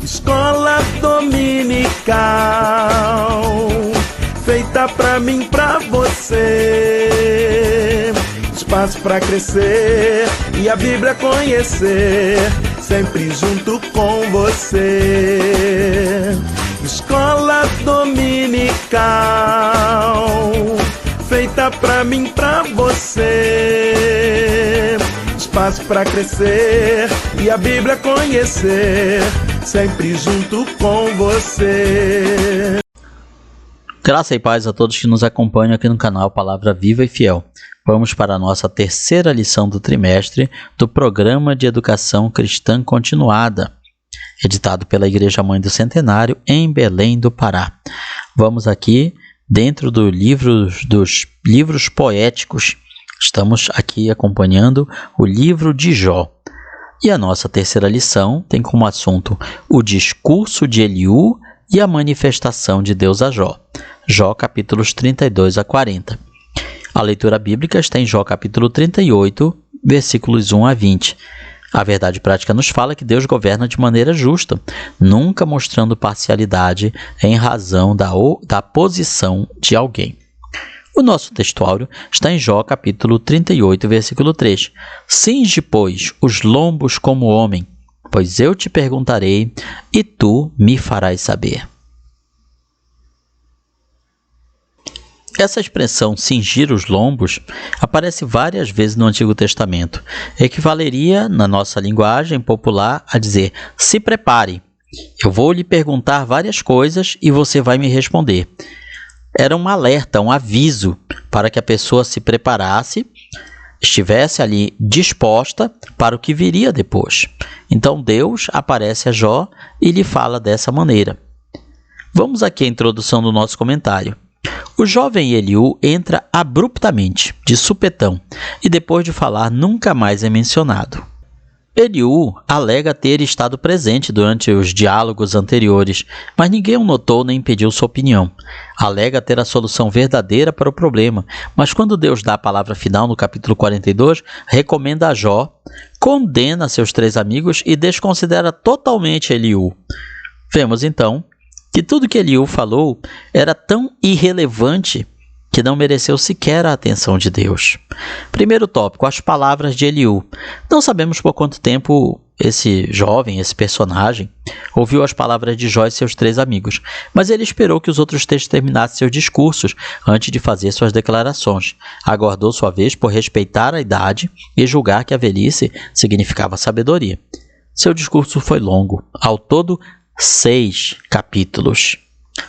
Escola dominical, feita pra mim, pra você. Espaço pra crescer e a Bíblia conhecer, sempre junto com você. Escola dominical, feita pra mim, pra você. Espaço pra crescer e a Bíblia conhecer, sempre junto com você. Graça e paz a todos que nos acompanham aqui no canal Palavra Viva e Fiel. Vamos para a nossa terceira lição do trimestre do Programa de Educação Cristã Continuada, editado pela Igreja Mãe do Centenário em Belém do Pará. Vamos aqui dentro dos livros poéticos. Estamos aqui acompanhando o livro de Jó. E a nossa terceira lição tem como assunto o discurso de Eliú e a manifestação de Deus a Jó. Jó capítulos 32 a 40. A leitura bíblica está em Jó capítulo 38, versículos 1 a 20. A verdade prática nos fala que Deus governa de maneira justa, nunca mostrando parcialidade em razão da posição de alguém. O nosso textuário está em Jó capítulo 38, versículo 3. Cinge, pois, os lombos como homem, pois eu te perguntarei e tu me farás saber. Essa expressão cingir os lombos aparece várias vezes no Antigo Testamento. Equivaleria, na nossa linguagem popular, a dizer: se prepare, eu vou lhe perguntar várias coisas e você vai me responder. Era um alerta, um aviso para que a pessoa se preparasse, estivesse ali disposta para o que viria depois. Então Deus aparece a Jó e lhe fala dessa maneira. Vamos aqui à introdução do nosso comentário. O jovem Eliú entra abruptamente, de supetão, e depois de falar nunca mais é mencionado. Eliú alega ter estado presente durante os diálogos anteriores, mas ninguém o notou nem pediu sua opinião. Alega ter a solução verdadeira para o problema, mas quando Deus dá a palavra final no capítulo 42, recomenda a Jó, condena seus 3 amigos e desconsidera totalmente Eliú. Vemos então que tudo que Eliú falou era tão irrelevante que não mereceu sequer a atenção de Deus. Primeiro tópico, as palavras de Eliú. Não sabemos por quanto tempo esse jovem, esse personagem, ouviu as palavras de Jó e seus 3 amigos, mas ele esperou que os outros 3 terminassem seus discursos antes de fazer suas declarações. Aguardou sua vez por respeitar a idade e julgar que a velhice significava sabedoria. Seu discurso foi longo, ao todo 6 capítulos.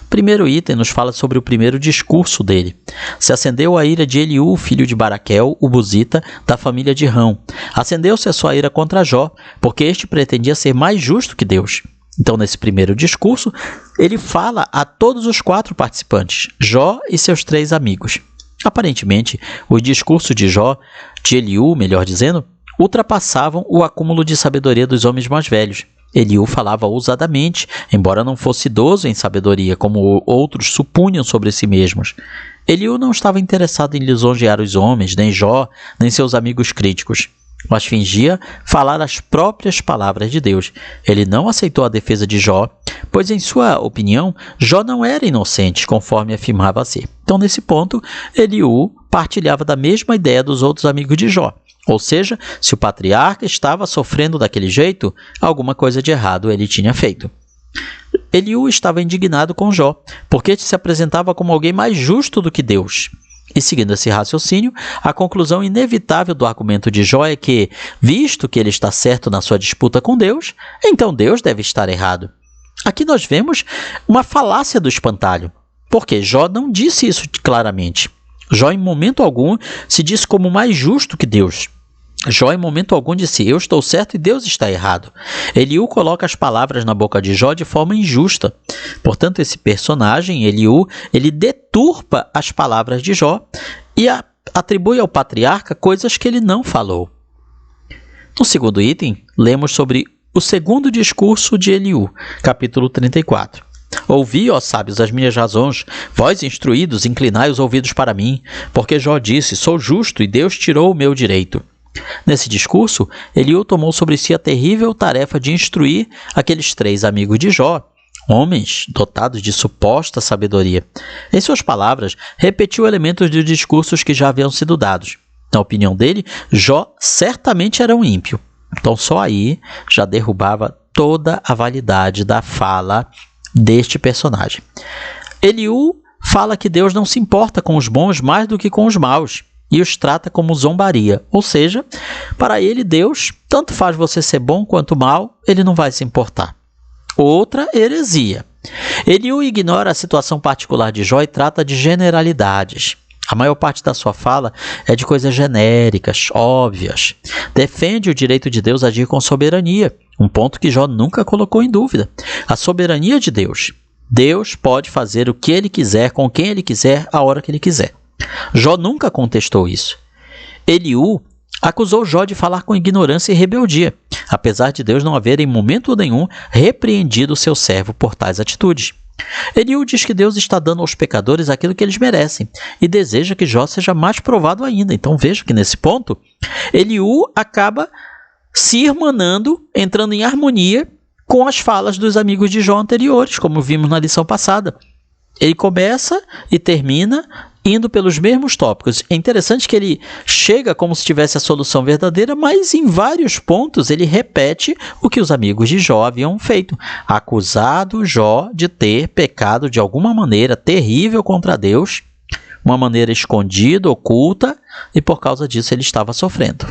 Primeiro item nos fala sobre o primeiro discurso dele. Se acendeu a ira de Eliú, filho de Baraquel, o buzita, da família de Rão. Acendeu-se a sua ira contra Jó, porque este pretendia ser mais justo que Deus. Então, nesse primeiro discurso, ele fala a todos os 4 participantes, Jó e seus 3 amigos. Aparentemente, os discursos de Eliú, melhor dizendo, ultrapassavam o acúmulo de sabedoria dos homens mais velhos. Eliú falava ousadamente, embora não fosse idoso em sabedoria, como outros supunham sobre si mesmos. Eliú não estava interessado em lisonjear os homens, nem Jó, nem seus amigos críticos, mas fingia falar as próprias palavras de Deus. Ele não aceitou a defesa de Jó, pois, em sua opinião, Jó não era inocente, conforme afirmava ser. Então, nesse ponto, Eliú partilhava da mesma ideia dos outros amigos de Jó. Ou seja, se o patriarca estava sofrendo daquele jeito, alguma coisa de errado ele tinha feito. Eliú estava indignado com Jó, porque se apresentava como alguém mais justo do que Deus. E seguindo esse raciocínio, a conclusão inevitável do argumento de Jó é que, visto que ele está certo na sua disputa com Deus, então Deus deve estar errado. Aqui nós vemos uma falácia do espantalho, porque Jó não disse isso claramente. Jó, em momento algum, se disse como mais justo que Deus. Jó, em momento algum, disse: eu estou certo e Deus está errado. Eliú coloca as palavras na boca de Jó de forma injusta. Portanto, esse personagem, Eliú, ele deturpa as palavras de Jó e atribui ao patriarca coisas que ele não falou. No segundo item, lemos sobre o segundo discurso de Eliú, capítulo 34. Ouvi, ó sábios, as minhas razões, vós instruídos, inclinai os ouvidos para mim, porque Jó disse: sou justo e Deus tirou o meu direito. Nesse discurso, Eliú tomou sobre si a terrível tarefa de instruir aqueles 3 amigos de Jó, homens dotados de suposta sabedoria. Em suas palavras, repetiu elementos de discursos que já haviam sido dados. Na opinião dele, Jó certamente era um ímpio. Então só aí já derrubava toda a validade da fala deste personagem. Eliú fala que Deus não se importa com os bons mais do que com os maus e os trata como zombaria. Ou seja, para ele, Deus, tanto faz você ser bom quanto mal, ele não vai se importar. Outra heresia. Eliú ignora a situação particular de Jó e trata de generalidades. A maior parte da sua fala é de coisas genéricas, óbvias. Defende o direito de Deus a agir com soberania, um ponto que Jó nunca colocou em dúvida. A soberania de Deus. Deus pode fazer o que ele quiser, com quem ele quiser, a hora que ele quiser. Jó nunca contestou isso. Eliú acusou Jó de falar com ignorância e rebeldia, apesar de Deus não haver em momento nenhum repreendido seu servo por tais atitudes. Eliú diz que Deus está dando aos pecadores aquilo que eles merecem e deseja que Jó seja mais provado ainda. Então veja que nesse ponto, Eliú acaba se irmanando, entrando em harmonia com as falas dos amigos de Jó anteriores, como vimos na lição passada. Ele começa e termina indo pelos mesmos tópicos. É interessante que ele chega como se tivesse a solução verdadeira, mas em vários pontos ele repete o que os amigos de Jó haviam feito, acusado Jó de ter pecado de alguma maneira terrível contra Deus, uma maneira escondida, oculta, e por causa disso ele estava sofrendo.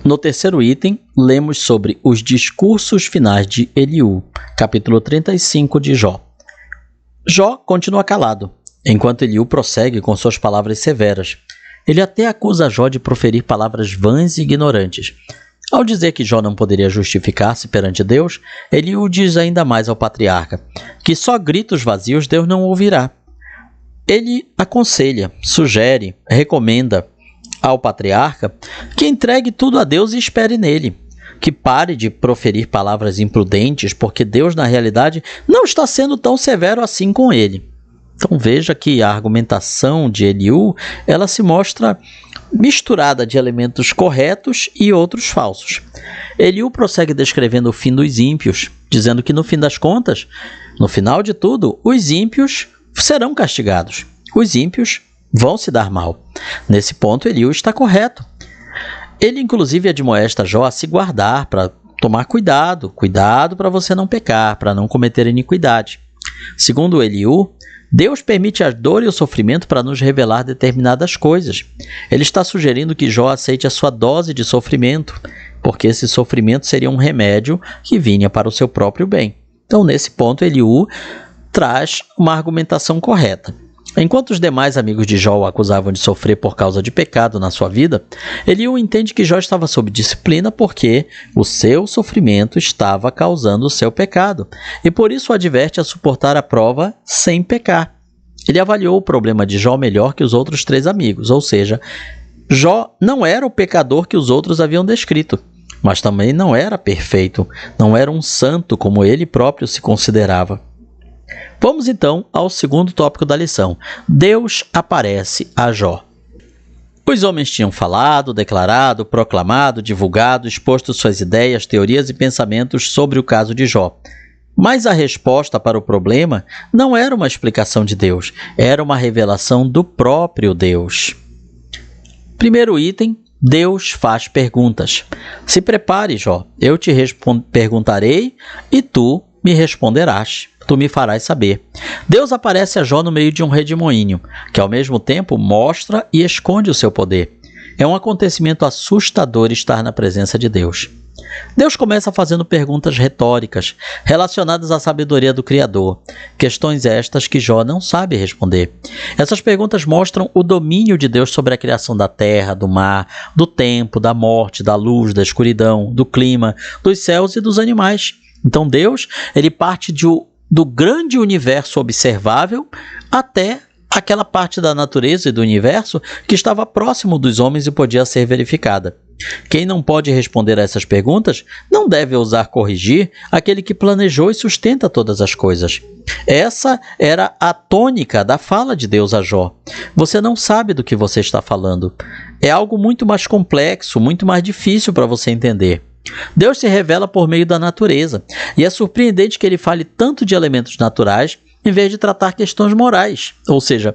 No terceiro item, lemos sobre os discursos finais de Eliú, capítulo 35 de Jó. Jó continua calado, enquanto Eliú prossegue com suas palavras severas. Ele até acusa Jó de proferir palavras vãs e ignorantes. Ao dizer que Jó não poderia justificar-se perante Deus, Eliú diz ainda mais ao patriarca que só gritos vazios Deus não ouvirá. Ele aconselha, sugere, recomenda ao patriarca que entregue tudo a Deus e espere nele, que pare de proferir palavras imprudentes, porque Deus, na realidade, não está sendo tão severo assim com ele. Então veja que a argumentação de Eliú, ela se mostra misturada de elementos corretos e outros falsos. Eliú prossegue descrevendo o fim dos ímpios, dizendo que no fim das contas, no final de tudo, os ímpios serão castigados. Os ímpios vão se dar mal. Nesse ponto, Eliú está correto. Ele, inclusive, admoesta Jó a se guardar, para tomar cuidado para você não pecar, para não cometer iniquidade. Segundo Eliú, Deus permite a dor e o sofrimento para nos revelar determinadas coisas. Ele está sugerindo que Jó aceite a sua dose de sofrimento, porque esse sofrimento seria um remédio que vinha para o seu próprio bem. Então, nesse ponto, Eliú traz uma argumentação correta. Enquanto os demais amigos de Jó o acusavam de sofrer por causa de pecado na sua vida, Eliú entende que Jó estava sob disciplina porque o seu sofrimento estava causando o seu pecado, e por isso o adverte a suportar a prova sem pecar. Ele avaliou o problema de Jó melhor que os outros 3 amigos, ou seja, Jó não era o pecador que os outros haviam descrito, mas também não era perfeito, não era um santo como ele próprio se considerava. Vamos então ao segundo tópico da lição. Deus aparece a Jó. Os homens tinham falado, declarado, proclamado, divulgado, exposto suas ideias, teorias e pensamentos sobre o caso de Jó. Mas a resposta para o problema não era uma explicação de Deus, era uma revelação do próprio Deus. Primeiro item, Deus faz perguntas. Se prepare, Jó, eu te perguntarei e tu me responderás. Tu me farás saber. Deus aparece a Jó no meio de um redemoinho, que ao mesmo tempo mostra e esconde o seu poder. É um acontecimento assustador estar na presença de Deus. Deus começa fazendo perguntas retóricas, relacionadas à sabedoria do Criador, questões estas que Jó não sabe responder. Essas perguntas mostram o domínio de Deus sobre a criação da terra, do mar, do tempo, da morte, da luz, da escuridão, do clima, dos céus e dos animais. Então Deus, ele parte do grande universo observável até aquela parte da natureza e do universo que estava próximo dos homens e podia ser verificada. Quem não pode responder a essas perguntas não deve ousar corrigir aquele que planejou e sustenta todas as coisas. Essa era a tônica da fala de Deus a Jó. Você não sabe do que você está falando. É algo muito mais complexo, muito mais difícil para você entender. Deus se revela por meio da natureza, e é surpreendente que ele fale tanto de elementos naturais em vez de tratar questões morais. Ou seja,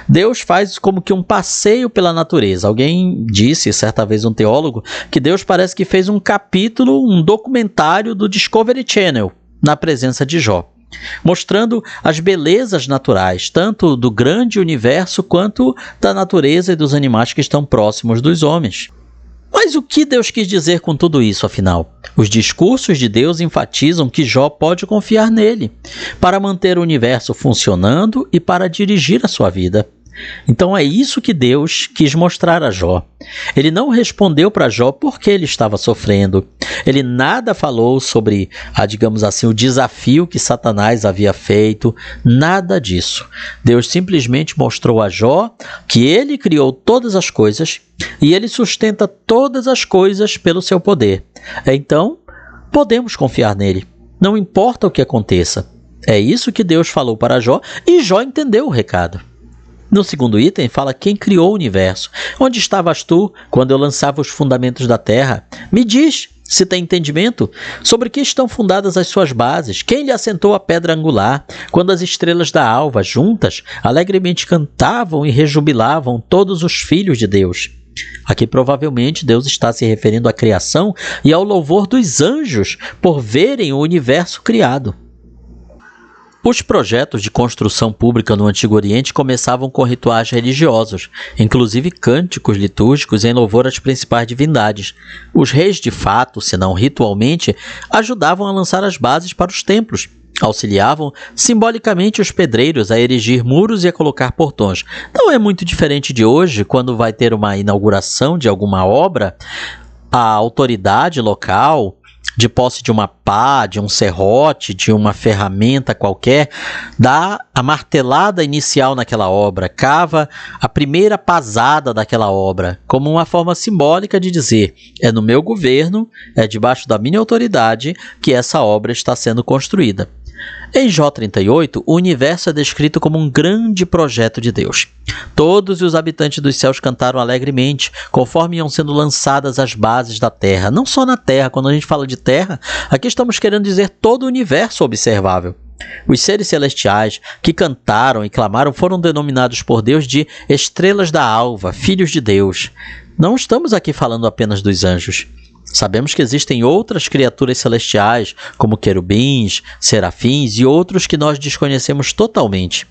Deus faz como que um passeio pela natureza. Alguém disse, certa vez um teólogo, que Deus parece que fez um capítulo, um documentário do Discovery Channel na presença de Jó, mostrando as belezas naturais, tanto do grande universo quanto da natureza e dos animais que estão próximos dos homens. Mas o que Deus quis dizer com tudo isso, afinal? Os discursos de Deus enfatizam que Jó pode confiar nele para manter o universo funcionando e para dirigir a sua vida. Então é isso que Deus quis mostrar a Jó. Ele não respondeu para Jó porque ele estava sofrendo. Ele nada falou sobre, digamos assim, o desafio que Satanás havia feito. Nada disso. Deus simplesmente mostrou a Jó que ele criou todas as coisas e ele sustenta todas as coisas pelo seu poder. Então, podemos confiar nele. Não importa o que aconteça. É isso que Deus falou para Jó e Jó entendeu o recado. No segundo item, fala quem criou o universo. Onde estavas tu quando eu lançava os fundamentos da terra? Me diz, se tem entendimento, sobre que estão fundadas as suas bases. Quem lhe assentou a pedra angular? Quando as estrelas da alva, juntas, alegremente cantavam e rejubilavam todos os filhos de Deus. Aqui provavelmente Deus está se referindo à criação e ao louvor dos anjos por verem o universo criado. Os projetos de construção pública no Antigo Oriente começavam com rituais religiosos, inclusive cânticos litúrgicos em louvor às principais divindades. Os reis, de fato, se não ritualmente, ajudavam a lançar as bases para os templos. Auxiliavam simbolicamente os pedreiros a erigir muros e a colocar portões. Não é muito diferente de hoje, quando vai ter uma inauguração de alguma obra, a autoridade local, de posse de uma pá, de um serrote, de uma ferramenta qualquer, dá a martelada inicial naquela obra, cava a primeira pasada daquela obra, como uma forma simbólica de dizer: é no meu governo, é debaixo da minha autoridade que essa obra está sendo construída. Em Jó 38, o universo é descrito como um grande projeto de Deus. Todos os habitantes dos céus cantaram alegremente, conforme iam sendo lançadas as bases da terra. Não só na terra, quando a gente fala de terra, aqui estamos querendo dizer todo o universo observável. Os seres celestiais que cantaram e clamaram foram denominados por Deus de estrelas da alva, filhos de Deus. Não estamos aqui falando apenas dos anjos. Sabemos que existem outras criaturas celestiais, como querubins, serafins e outros que nós desconhecemos totalmente.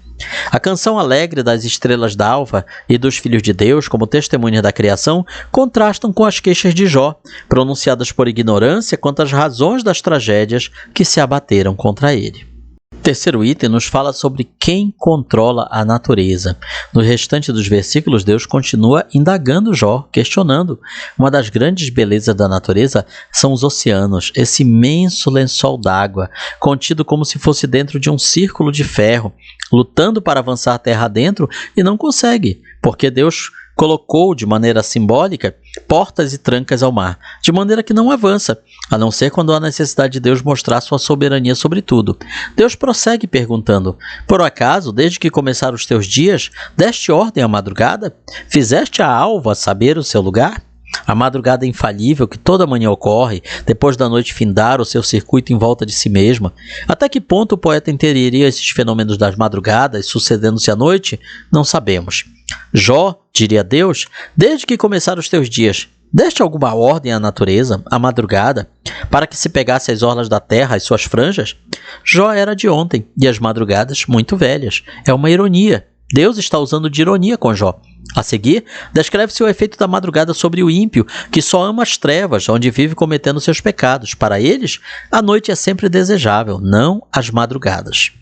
A canção alegre das estrelas d'alva e dos filhos de Deus, como testemunhas da criação, contrastam com as queixas de Jó, pronunciadas por ignorância quanto às razões das tragédias que se abateram contra ele. O terceiro item nos fala sobre quem controla a natureza. No restante dos versículos, Deus continua indagando Jó, questionando. Uma das grandes belezas da natureza são os oceanos, esse imenso lençol d'água, contido como se fosse dentro de um círculo de ferro, lutando para avançar terra adentro e não consegue, porque Deus colocou de maneira simbólica portas e trancas ao mar, de maneira que não avança, a não ser quando há necessidade de Deus mostrar sua soberania sobre tudo. Deus prossegue perguntando: por acaso, desde que começaram os teus dias, deste ordem à madrugada? Fizeste a alva saber o seu lugar? A madrugada infalível que toda manhã ocorre, depois da noite findar o seu circuito em volta de si mesma. Até que ponto o poeta entenderia esses fenômenos das madrugadas sucedendo-se à noite? Não sabemos. Jó, diria Deus, desde que começaram os teus dias, deste alguma ordem à natureza, à madrugada, para que se pegasse as orlas da terra, as suas franjas? Jó era de ontem, e as madrugadas muito velhas. É uma ironia. Deus está usando de ironia com Jó. A seguir, descreve-se o efeito da madrugada sobre o ímpio, que só ama as trevas, onde vive cometendo seus pecados. Para eles, a noite é sempre desejável, não as madrugadas.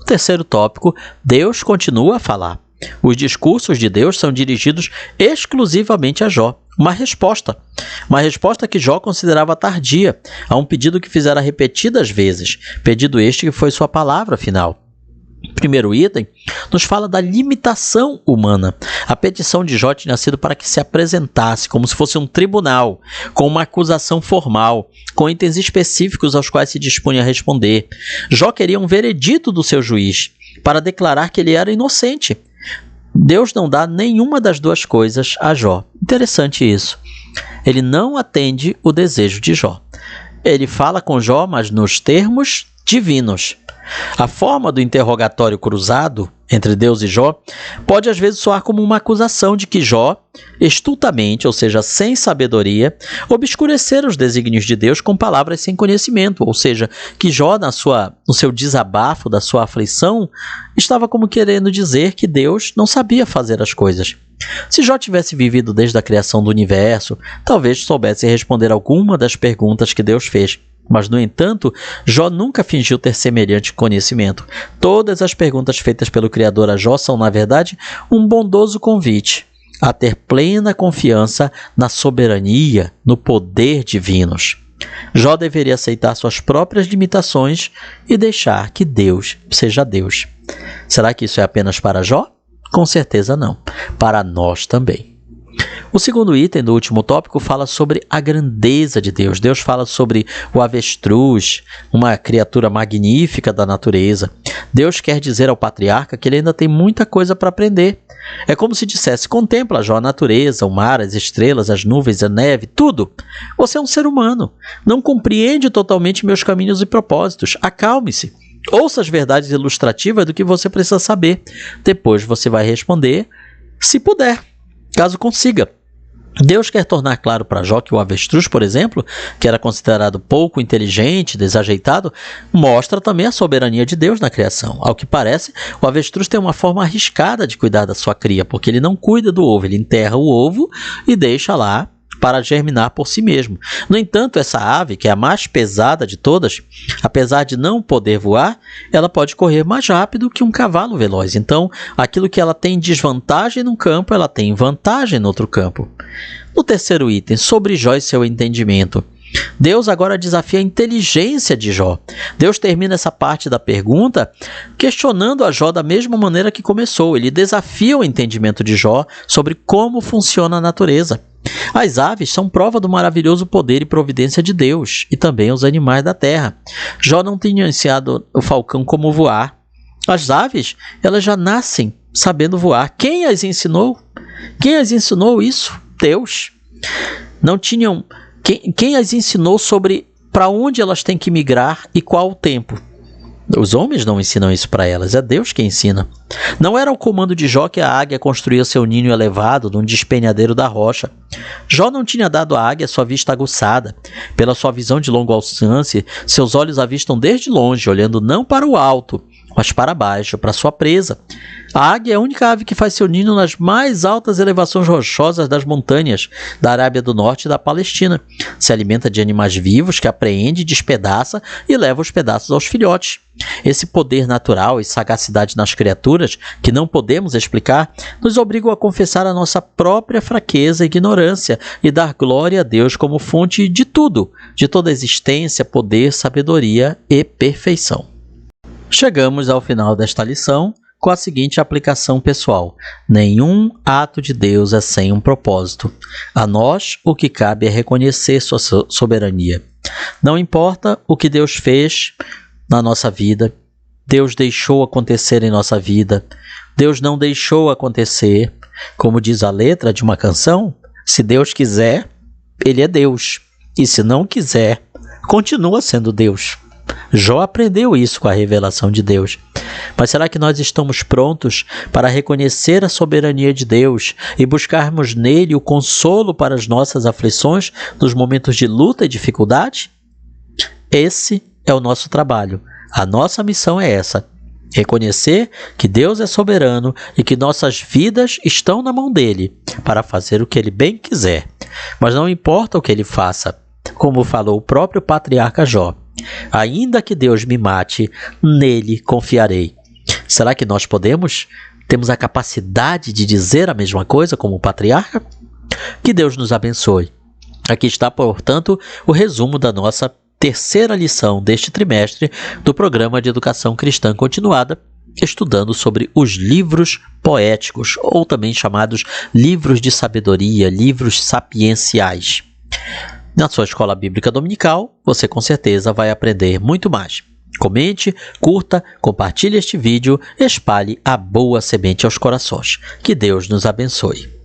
O terceiro tópico, Deus continua a falar. Os discursos de Deus são dirigidos exclusivamente a Jó. Uma resposta que Jó considerava tardia, a um pedido que fizera repetidas vezes, pedido este que foi sua palavra final. primeiro item nos fala da limitação humana. A petição de Jó tinha sido para que se apresentasse como se fosse um tribunal, com uma acusação formal, com itens específicos aos quais se dispunha a responder. Jó queria um veredito do seu juiz para declarar que ele era inocente. Deus não dá nenhuma das duas coisas a Jó. Interessante isso. Ele não atende o desejo de Jó. Ele fala com Jó, mas nos termos divinos. A forma do interrogatório cruzado entre Deus e Jó pode às vezes soar como uma acusação de que Jó, estultamente, ou seja, sem sabedoria, obscurecera os desígnios de Deus com palavras sem conhecimento, ou seja, que Jó, no seu desabafo da sua aflição, estava como querendo dizer que Deus não sabia fazer as coisas. Se Jó tivesse vivido desde a criação do universo, talvez soubesse responder alguma das perguntas que Deus fez. Mas, no entanto, Jó nunca fingiu ter semelhante conhecimento. Todas as perguntas feitas pelo Criador a Jó são, na verdade, um bondoso convite a ter plena confiança na soberania, no poder divinos. Jó deveria aceitar suas próprias limitações e deixar que Deus seja Deus. Será que isso é apenas para Jó? Com certeza não. Para nós também. O segundo item do último tópico fala sobre a grandeza de Deus. Deus fala sobre o avestruz, uma criatura magnífica da natureza. Deus quer dizer ao patriarca que ele ainda tem muita coisa para aprender. É como se dissesse: contempla, Jó, a natureza, o mar, as estrelas, as nuvens, a neve, tudo. Você é um ser humano. Não compreende totalmente meus caminhos e propósitos. Acalme-se. Ouça as verdades ilustrativas do que você precisa saber. Depois você vai responder, se puder, caso consiga. Deus quer tornar claro para Jó que o avestruz, por exemplo, que era considerado pouco inteligente, desajeitado, mostra também a soberania de Deus na criação. Ao que parece, o avestruz tem uma forma arriscada de cuidar da sua cria, porque ele não cuida do ovo, ele enterra o ovo e deixa lá para germinar por si mesmo. No entanto, essa ave, que é a mais pesada de todas, apesar de não poder voar, ela pode correr mais rápido que um cavalo veloz. Então, aquilo que ela tem desvantagem num campo, ela tem vantagem no outro campo. No terceiro item, sobre Jó e seu entendimento, Deus agora desafia a inteligência de Jó. Deus termina essa parte da pergunta questionando a Jó da mesma maneira que começou. Ele desafia o entendimento de Jó sobre como funciona a natureza. As aves são prova do maravilhoso poder e providência de Deus, e também os animais da terra. Jó não tinha ensinado o falcão como voar. As aves, elas já nascem sabendo voar. Quem as ensinou? Quem as ensinou isso? Deus. Não tinham... Quem as ensinou sobre para onde elas têm que migrar e qual o tempo? Os homens não ensinam isso para elas, é Deus quem ensina. Não era o comando de Jó que a águia construía seu ninho elevado num despenhadeiro da rocha. Jó não tinha dado à águia sua vista aguçada. Pela sua visão de longo alcance, seus olhos avistam desde longe, olhando não para o alto, mas para baixo, para sua presa. A águia é a única ave que faz seu ninho nas mais altas elevações rochosas das montanhas da Arábia do Norte e da Palestina. Se alimenta de animais vivos que apreende, despedaça e leva os pedaços aos filhotes. Esse poder natural e sagacidade nas criaturas, que não podemos explicar, nos obrigam a confessar a nossa própria fraqueza e ignorância e dar glória a Deus como fonte de tudo, de toda existência, poder, sabedoria e perfeição. Chegamos ao final desta lição com a seguinte aplicação pessoal: nenhum ato de Deus é sem um propósito. A nós o que cabe é reconhecer sua soberania. Não importa o que Deus fez na nossa vida, Deus deixou acontecer em nossa vida, Deus não deixou acontecer. Como diz a letra de uma canção, se Deus quiser, Ele é Deus, e se não quiser, continua sendo Deus. Jó aprendeu isso com a revelação de Deus. Mas será que nós estamos prontos para reconhecer a soberania de Deus e buscarmos nele o consolo para as nossas aflições nos momentos de luta e dificuldade? Esse é o nosso trabalho. A nossa missão é essa: reconhecer que Deus é soberano e que nossas vidas estão na mão dele para fazer o que ele bem quiser. Mas não importa o que ele faça, como falou o próprio patriarca Jó: ainda que Deus me mate, nele confiarei. Será que nós temos a capacidade de dizer a mesma coisa como o patriarca? Que Deus nos abençoe. Aqui está, portanto, o resumo da nossa terceira lição deste trimestre do Programa de Educação Cristã Continuada, estudando sobre os livros poéticos, ou também chamados livros de sabedoria, livros sapienciais. Na sua escola bíblica dominical, você com certeza vai aprender muito mais. Comente, curta, compartilhe este vídeo, espalhe a boa semente aos corações. Que Deus nos abençoe.